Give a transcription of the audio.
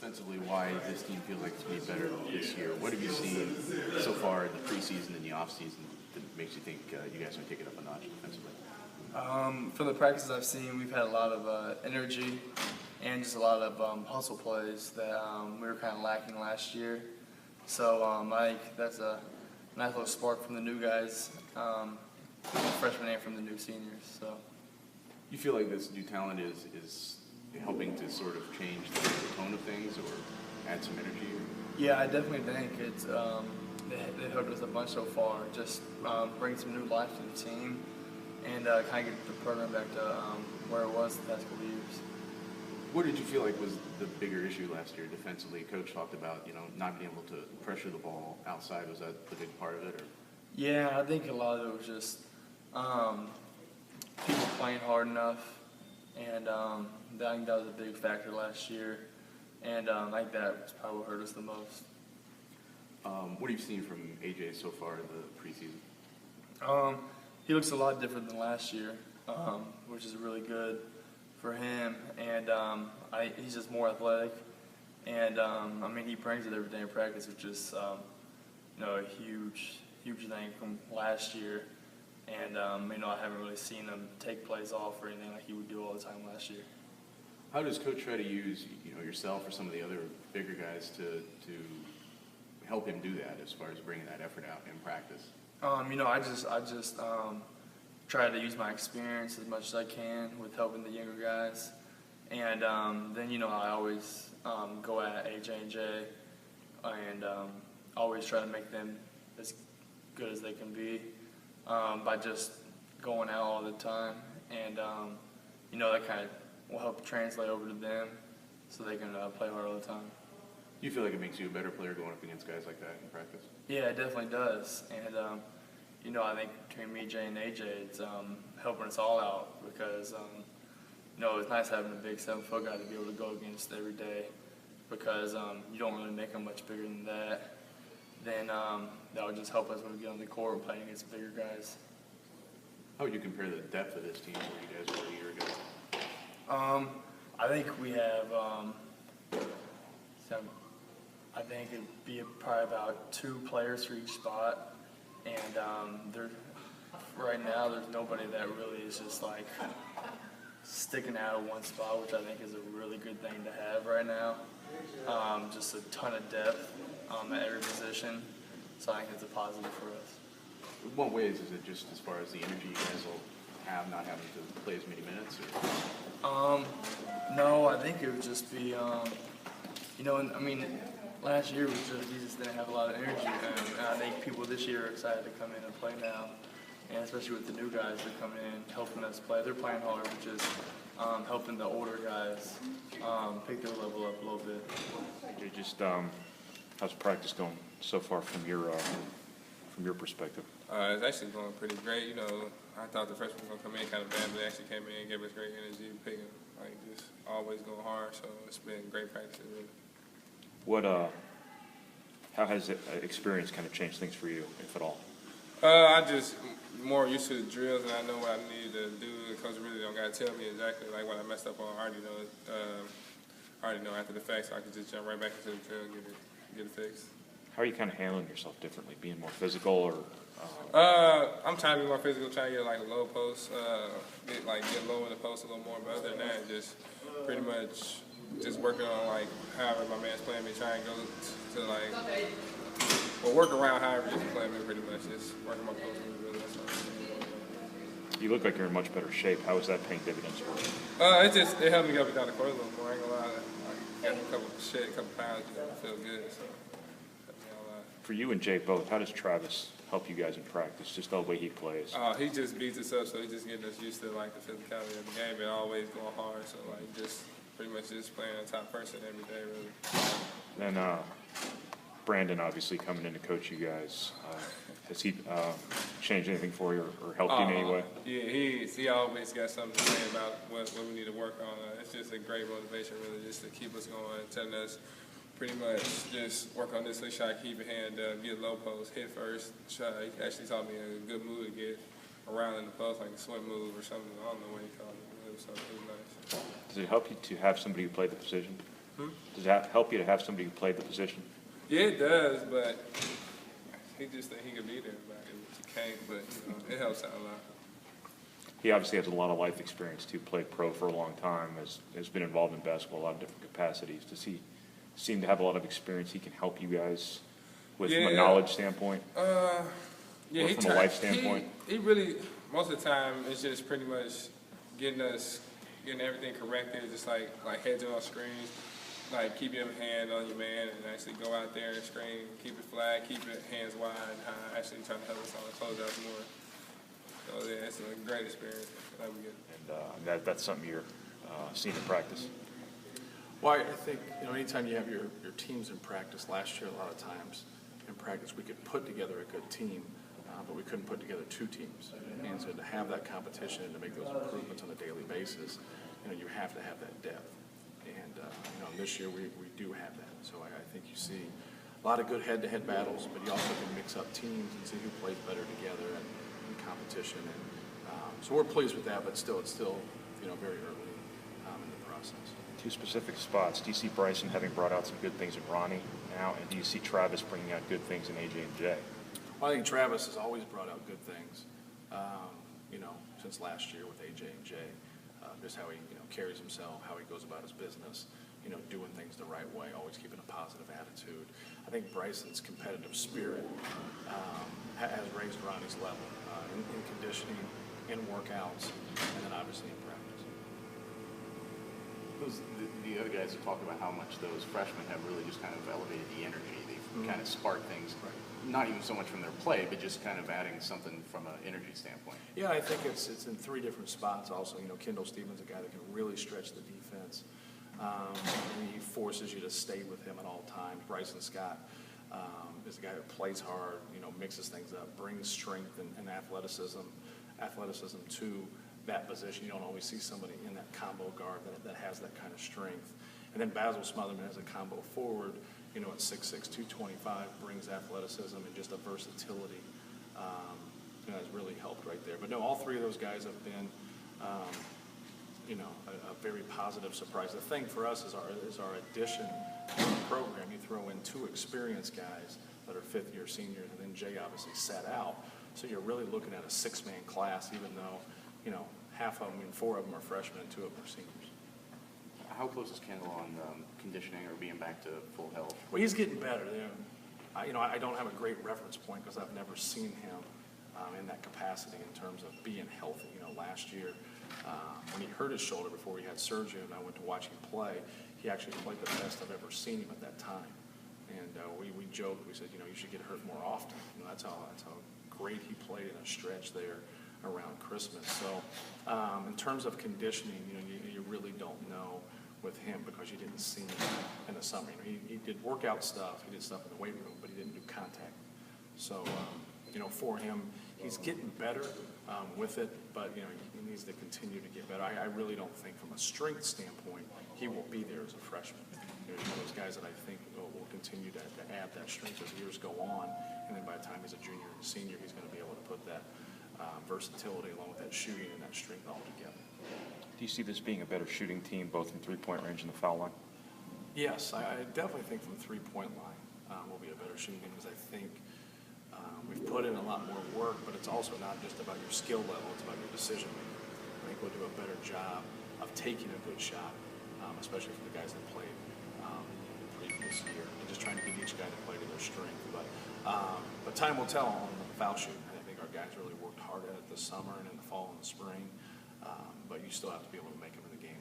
defensively why this team feels like it's going to be better this year. What have you seen so far in the preseason and the offseason that makes you think you guys are going to take it up a notch defensively? From the practices I've seen, we've had a lot of energy and just a lot of hustle plays that we were kind of lacking last year. So I think that's a nice little spark from the new guys, freshmen and from the new seniors. So You feel like this new talent is helping to sort of change the tone of things or add some energy? yeah, I definitely think it's they helped us a bunch so far. Just bring some new life to the team and kind of get the program back to where it was the past couple of years. What did you feel like was the bigger issue last year defensively? Coach talked about, not being able to pressure the ball outside. Was that the big part of it? Or? Yeah, I think a lot of it was just people playing hard enough, and I think that was a big factor last year, and I think that was probably what hurt us the most. What have you seen from AJ so far in the preseason? He looks a lot different than last year, which is really good for him, and he's just more athletic, and he brings it every day in practice, which is a huge thing from last year, and I haven't really seen him take plays off or anything like he would do all the time last year. How does Coach try to use yourself or some of the other bigger guys to help him do that as far as bringing that effort out in practice? I just try to use my experience as much as I can with helping the younger guys, and then I always go at AJ and Jay, and always try to make them as good as they can be by just going out all the time, and that kind of will help translate over to them so they can play hard all the time. Do you feel like it makes you a better player going up against guys like that in practice? Yeah, it definitely does, and I think between me, Jay, and AJ, it's helping us all out because it's nice having a big 7-foot guy to be able to go against every day because you don't really make them much bigger than that. Then that would just help us when we get on the court playing against bigger guys. How would you compare the depth of this team to where you guys were a year ago? I think we have I think it'd be probably about 2 players for each spot, and right now there's nobody that really is just like sticking out of one spot, which I think is a really good thing to have right now. Just a ton of depth at every position, so I think it's a positive for us. In what ways is it just as far as the energy you guys will have not having to play as many minutes? Or? No, I think it would just be, last year was we just didn't have a lot of energy, and I think people this year are excited to come in and play now, and especially with the new guys that are coming in, helping us play. They're playing hard, which is helping the older guys pick their level up a little bit. Just how's practice going so far from your perspective? It's actually going pretty great. I thought the freshmen were going to come in kind of bad, but they actually came in and gave us great energy, picking, just always going hard. So it's been great practice, really. How has the experience kind of changed things for you, if at all? I just more used to the drills, and I know what I need to do. The coach really don't got to tell me exactly what I messed up on. I already know after the fact, so I can just jump right back into the drill and get it fixed. How are you kind of handling yourself differently, being more physical or? I'm trying to be more physical, trying to get a low post, get low in the post a little more. But other than that, just pretty much just working on however my man's playing me, trying to go to work around however he's playing me. Pretty much just working my post really. That's all. You look like you're in much better shape. How is that paying dividends for you? It helped me get up and down the court a little more. I ain't gonna lie, I got a couple pounds, I feel good. So. For you and Jay both, how does Travis help you guys in practice, just the way he plays? He just beats us up, so he's just getting us used to the physicality of the game and always going hard. So just pretty much just playing a top person every day, really. Then Brandon obviously coming in to coach you guys. Has he changed anything for you or helped you in any way? Yeah, he always got something to say about what we need to work on. It's just a great motivation, really, just to keep us going, telling us pretty much just work on this shot, keep your hand up, get low post, hit first. He actually taught me a good move to get around in the post, like a swim move or something. I don't know what he called it, so it was nice. Does it help you to have somebody who played the position? Does that help you to have somebody who played the position? Yeah, it does, but he just think he could be there, but he can't. But you know, it helps out a lot. He obviously has a lot of life experience too, played pro for a long time, has been involved in basketball in a lot of different capacities. Does he seem to have a lot of experience he can help you guys with from a knowledge standpoint? Yeah, or from a life standpoint? He really, most of the time, it's just pretty much getting everything corrected, just like heads on screens, like keep your hand on your man and actually go out there and screen, keep it flat, keep it hands wide, actually trying to help us on the closeouts more. So yeah, it's a great experience. That'll be good. And that's something you're seeing in practice. Well, I think, anytime you have your teams in practice, last year a lot of times in practice we could put together a good team, but we couldn't put together two teams. And so to have that competition and to make those improvements on a daily basis, you have to have that depth. And, this year we do have that. So I think you see a lot of good head-to-head battles, but you also can mix up teams and see who plays better together and competition. And so we're pleased with that, but it's still very early in the process. Two specific spots. Do you see Bryson having brought out some good things in Ronnie now, and do you see Travis bringing out good things in AJ and Jay? Well, I think Travis has always brought out good things, since last year with AJ and Jay. Just how he carries himself, how he goes about his business, doing things the right way, always keeping a positive attitude. I think Bryson's competitive spirit has raised Ronnie's level in conditioning, in workouts, and then obviously in practice. The other guys have talked about how much those freshmen have really just kind of elevated the energy. They've kind of sparked things, not even so much from their play, but just kind of adding something from an energy standpoint. Yeah, I think it's in three different spots also. Kendall Stevens, a guy that can really stretch the defense. And he forces you to stay with him at all times. Bryson Scott is a guy who plays hard, mixes things up, brings strength and athleticism to that position. You don't always see somebody in that combo guard that has that kind of strength. And then Basil Smotherman as a combo forward, at 6'6", 225, brings athleticism and just a versatility has really helped right there. But no, all three of those guys have been, a very positive surprise. The thing for us is our addition to the program. You throw in two experienced guys that are fifth-year seniors, and then Jay obviously sat out. So you're really looking at a six-man class, even though, half of them, four of them are freshmen and two of them are seniors. How close is Kendall on conditioning or being back to full health? Well, he's getting better. I don't have a great reference point because I've never seen him in that capacity in terms of being healthy. Last year, when he hurt his shoulder before he had surgery and I went to watch him play, he actually played the best I've ever seen him at that time. And we joked, we said, you should get hurt more often. That's how great he played in a stretch there around Christmas. So in terms of conditioning, you really don't know with him because you didn't see him in the summer. He did workout stuff, he did stuff in the weight room, but he didn't do contact. So, for him, he's getting better with it, but, he needs to continue to get better. I really don't think from a strength standpoint, he will be there as a freshman. He's one of those guys that I think will continue to add that strength as years go on, and then by the time he's a junior and senior, he's going to be able to put that versatility along with that shooting and that strength all together. Do you see this being a better shooting team, both from three-point range and the foul line? Yes, I definitely think from the three-point line will be a better shooting team because I think we've put in a lot more work, but it's also not just about your skill level, it's about your decision making. I think we'll do a better job of taking a good shot, especially for the guys that played the previous year, and just trying to get each guy to play to their strength. But time will tell on the foul shooting. I think our guys really worked hard at it this summer and in the fall and the spring, but you still have to be able to make them in the game